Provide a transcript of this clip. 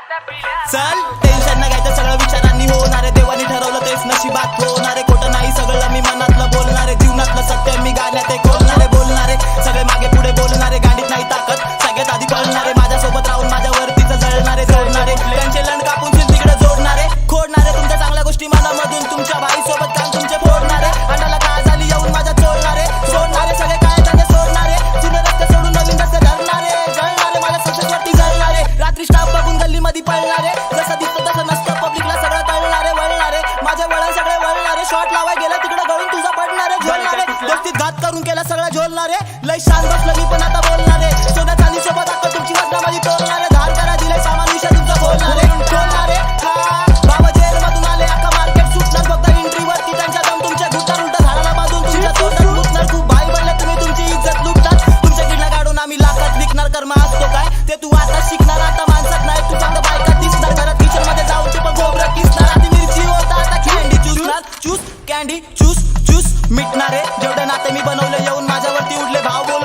चल टेन्शन न घ्यायचं, सगळं विचारांनी होणारे, देवानी ठरवलं तेच नशिबात होणारे. खोटं नाही सगळं मी मनातलं बोलणारे, जीवनातलं सत्य मी गाण्यात खोलणारे. बोलणारे सगळे मागे पुढे बोलणारे, गाडीत नाही ताकद सगळ्यात आधी पळणारे. माझ्यासोबत राहून माझ्यावर तिचं जळणारे, जोडणारे त्यांचे लंड कापून तिकडे जोडणारे. खोडणारे तुमच्या चांगल्या गोष्टी मनामधून, तुमच्या भाई सोबत कान तुमचे फोडणारे. अंडाला का झाली येऊन माझ्या चोळणारे, सोडणारे सगळे काय त्यांना सोडणारे. जुने रस्ते सोडून नवीन रस्ते धरणारे, जळणारे माझ्या सक्सेसवरती जळणारे. रात्री स्टाफ बघून गल्ली मध्ये पळणारे, जसं दिसतं तसं नसतं पब्लिकला सगळं कळणारे. वळणारे माझे वळण सगळे वळणारे, शॉट लावाय गेलं तिकडे गळून तुझा पडणारे. झोलणारे दोस्तीत घात करून केला सगळं झोलणारे. लय शांत बसलं मी पण आता बोलणारे, सोन्या चांदी सोबत आता तुमची वजना माझी तोलणारे. धार करा दिले सामान विषय तुमचं बोलणारे. बोलणारे बाबा जेल मधून आले, अख्खा मार्केट सुटणार फक्त एंट्रीवरती. त्यांच्या दम तुमच्या घुटणार उलट झाडाला बांधून तुमच्या तोंडात लुटणार. खूप भाई बनले तुम्ही, तुमची इज्जत लुटणार. तुमच्या किडला काढून आम्ही लाखात विकणार. कर्म असतो काय ते तू आता शिकणार, आता माणसात नाही तू चांगलं बायकात दिसणार. घरात किचन मध्ये जाऊन तू पण खोबरं किसणार. आधी मिरची होता आता कॅन्डी चूसणार. चूस कॅन्डी चूस चूस मिटणारे, जेवढे नाते मी बनवले येऊन माझ्यावरती उडले भाव.